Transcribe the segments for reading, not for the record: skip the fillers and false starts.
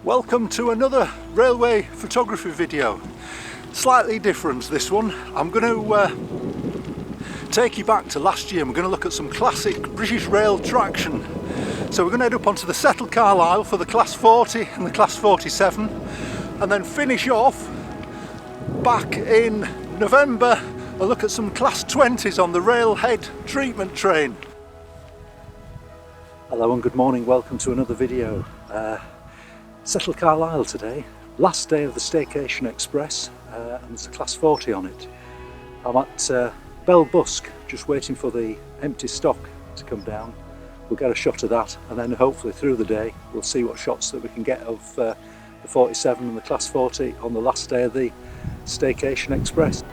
Welcome to another railway photography video. Slightly different this one. I'm going to take you back to last year. We're going to look at some classic British rail traction. So we're going to head up onto the Settle Carlisle for the Class 40 and the Class 47 and then finish off back in November and look at some Class 20s on the Railhead treatment train. Hello and good morning, welcome to another video. Settle Carlisle today, last day of the Staycation Express, and there's a Class 40 on it. I'm at Bell Busk, just waiting for the empty stock to come down. We'll get a shot of that, and then hopefully through the day we'll see what shots that we can get of the 47 and the Class 40 on the last day of the Staycation Express.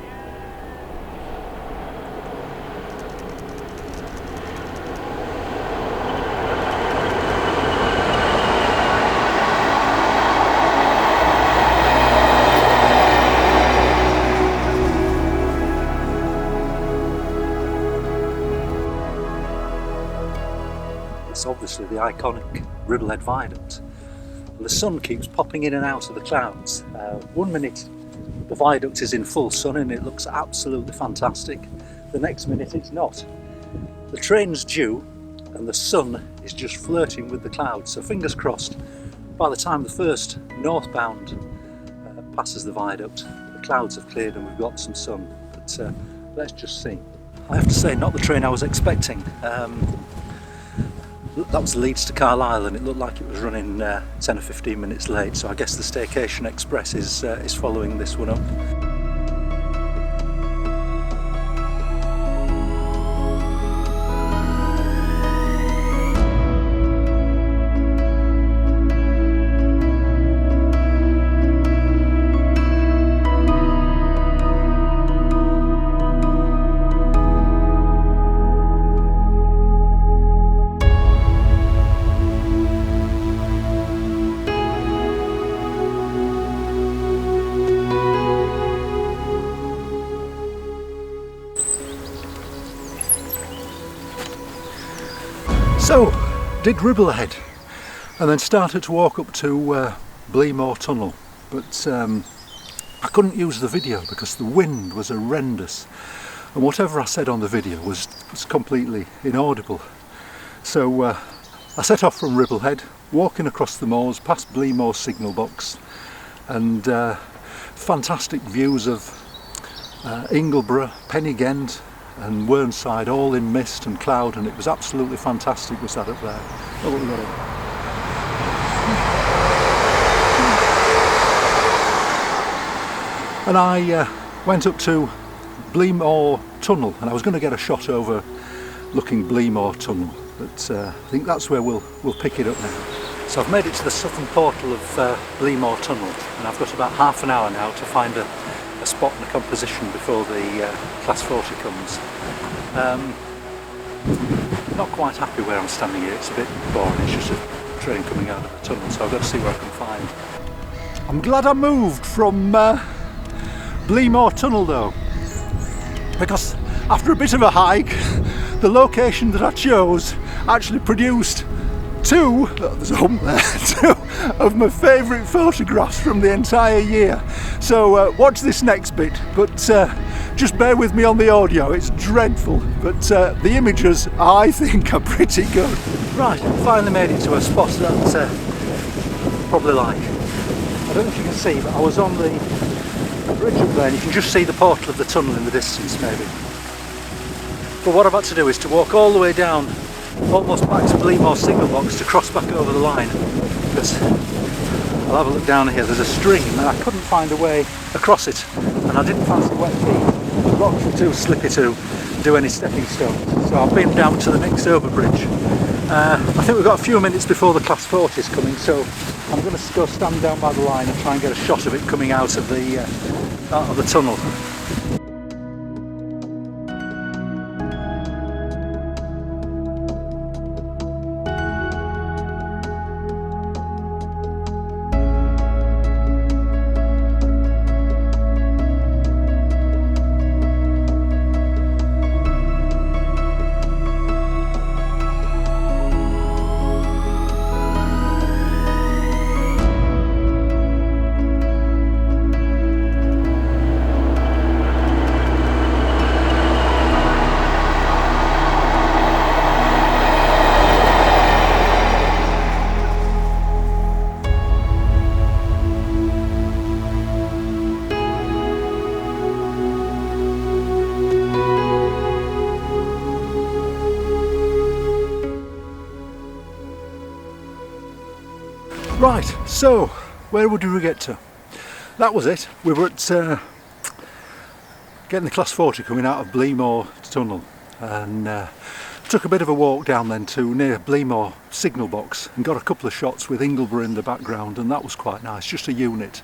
It's obviously the iconic Ribblehead Viaduct. And the sun keeps popping in and out of the clouds. 1 minute the viaduct is in full sun and it looks absolutely fantastic. The next minute it's not. The train's due and the sun is just flirting with the clouds, so fingers crossed by the time the first northbound passes the viaduct, the clouds have cleared and we've got some sun. But let's just see. I have to say, not the train I was expecting. That was Leeds to Carlisle and it looked like it was running 10 or 15 minutes late, so I guess the Staycation Express is following this one up. So, did Ribblehead and then started to walk up to Bleemore Tunnel, but I couldn't use the video because the wind was horrendous and whatever I said on the video was completely inaudible. So I set off from Ribblehead, walking across the moors past Bleemore signal box and fantastic views of Ingleborough, Pennygent and Whernside all in mist and cloud, and it was absolutely fantastic. We sat up there. Oh, look, we got it. And I went up to Bleemore Tunnel and I was going to get a shot over looking Bleemore Tunnel, but I think that's where we'll pick it up now. So I've made it to the southern portal of Bleemore Tunnel and I've got about half an hour now to find a spot and a composition before the Class 40 comes. Not quite happy where I'm standing here, it's a bit boring, it's just a train coming out of the tunnel, so I've got to see where I can find. I'm glad I moved from Bleemore Tunnel though, because after a bit of a hike, the location that I chose actually produced two of my favourite photographs from the entire year. So watch this next bit, but just bear with me on the audio, it's dreadful, but the images I think are pretty good. Right, finally made it to a spot that I probably like. I don't know if you can see, but I was on the bridge up there and you can just see the portal of the tunnel in the distance maybe. But what I'm about to do is to walk all the way down almost back to Bleemore signal box to cross back over the line, because I'll have a look down here, there's a stream and I couldn't find a way across it and I didn't fancy wet feet. The rocks were too slippy to do any stepping stones, so I've been down to the next overbridge. I think we've got a few minutes before the Class 40 is coming, so I'm going to go stand down by the line and try and get a shot of it coming out of the tunnel. Right, so where would we get to? That was it. We were at getting the class 40 coming out of Bleemore Tunnel, and took a bit of a walk down then to near Bleemore signal box and got a couple of shots with Ingleborough in the background, and that was quite nice, just a unit.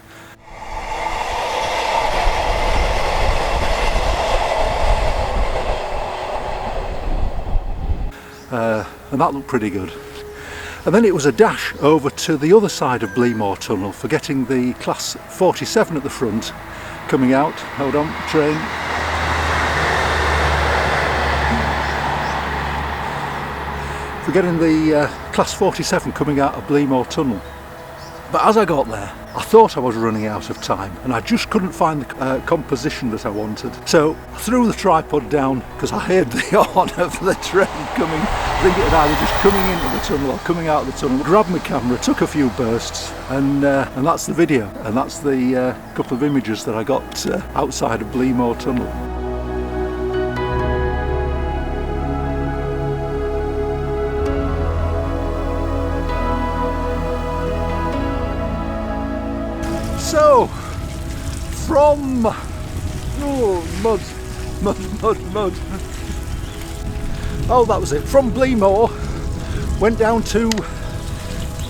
And that looked pretty good. And then it was a dash over to the other side of Bleemore Tunnel for getting the class 47 at the front coming out. Hold on, train. For getting the class 47 coming out of Bleemore Tunnel. But as I got there, I thought I was running out of time and I just couldn't find the composition that I wanted. So I threw the tripod down because I heard the horn of the train coming. I think it had either just coming into the tunnel or coming out of the tunnel. Grabbed my camera, took a few bursts, and that's the video. And that's the couple of images that I got outside of Bleemore Tunnel. So, from mud. Oh, that was it. From Bleemore, went down to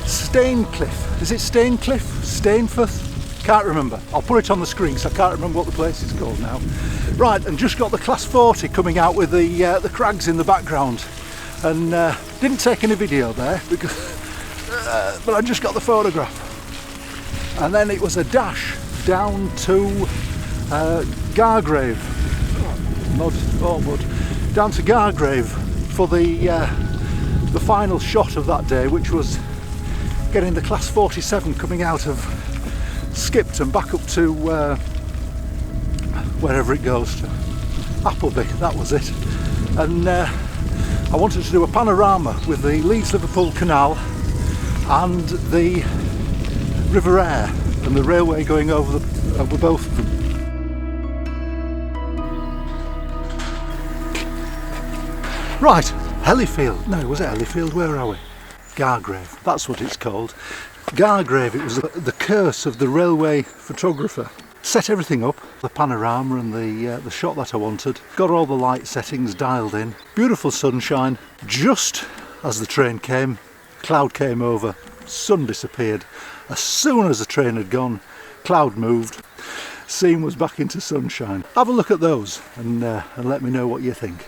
Staincliffe. Is it Staincliffe? Stainforth? Can't remember. I'll put it on the screen because I can't remember what the place is called now. Right, and just got the class 40 coming out with the crags in the background, and didn't take any video there because, but I just got the photograph. And then it was a dash down to Gargrave, down to Gargrave for the final shot of that day, which was getting the class 47 coming out of Skipton back up to wherever it goes to, Appleby, that was it. And I wanted to do a panorama with the Leeds-Liverpool Canal and the River Aire and the railway going over both of them. Right, Hellifield. No, was it Hellifield? Where are we? Gargrave. That's what it's called. Gargrave. It was the curse of the railway photographer. Set everything up, the panorama and the shot that I wanted. Got all the light settings dialed in. Beautiful sunshine. Just as the train came, cloud came over, sun disappeared. As soon as the train had gone, cloud moved, scene was back into sunshine. Have a look at those and let me know what you think.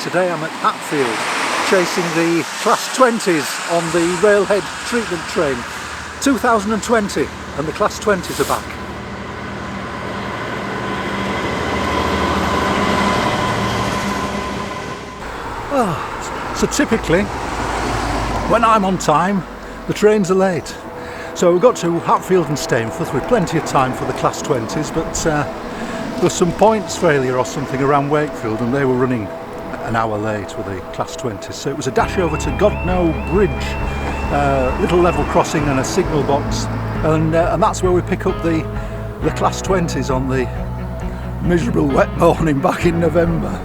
Today I'm at Hatfield, chasing the class 20s on the Railhead treatment train. 2020, and the class 20s are back. Oh, so typically, when I'm on time, the trains are late. So we got to Hatfield and Stainforth with plenty of time for the class 20s, but there was some points failure or something around Wakefield and they were running an hour late with the class 20s. So it was a dash over to Godno Bridge, little level crossing and a signal box, and that's where we pick up the class 20s on the miserable wet morning back in November.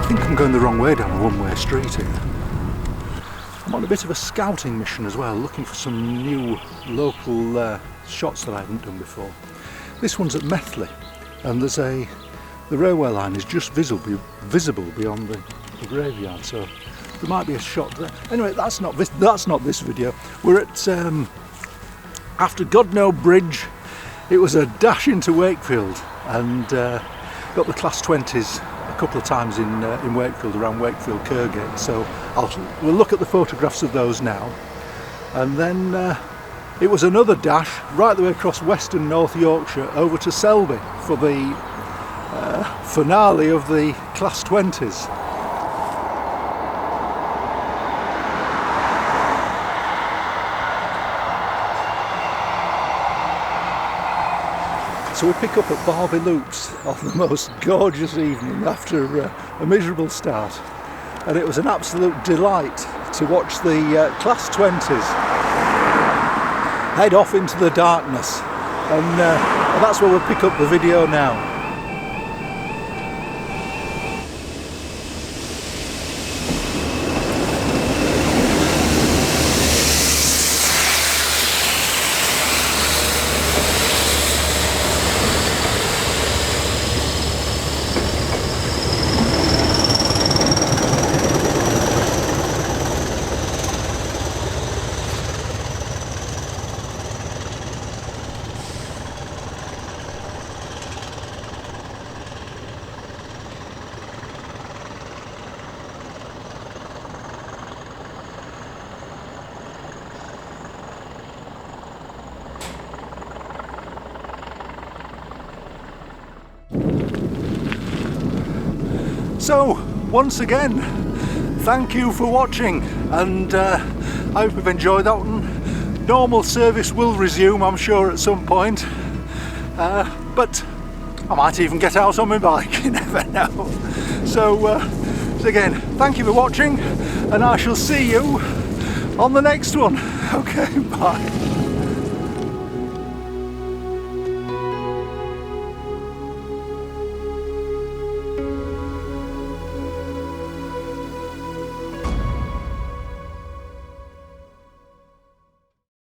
I think I'm going the wrong way down a one-way street here. I on a bit of a scouting mission as well, looking for some new local shots that I haven't done before. This one's at Methley, and the railway line is just visible beyond the graveyard, so there might be a shot there. Anyway, that's not this video. We're at after Godno Bridge. It was a dash into Wakefield, and got the Class 20s a couple of times in Wakefield, around Wakefield Kergate, so we'll look at the photographs of those now. And then it was another dash right the way across western North Yorkshire over to Selby for the finale of the Class 20s. So we pick up at Barby Loops on the most gorgeous evening after a miserable start, and it was an absolute delight to watch the Class 20s head off into the darkness, and that's where we'll pick up the video now. So, once again, thank you for watching, and I hope you've enjoyed that one. Normal service will resume, I'm sure, at some point, but I might even get out on my bike, you never know. So again, thank you for watching, and I shall see you on the next one. Okay, bye.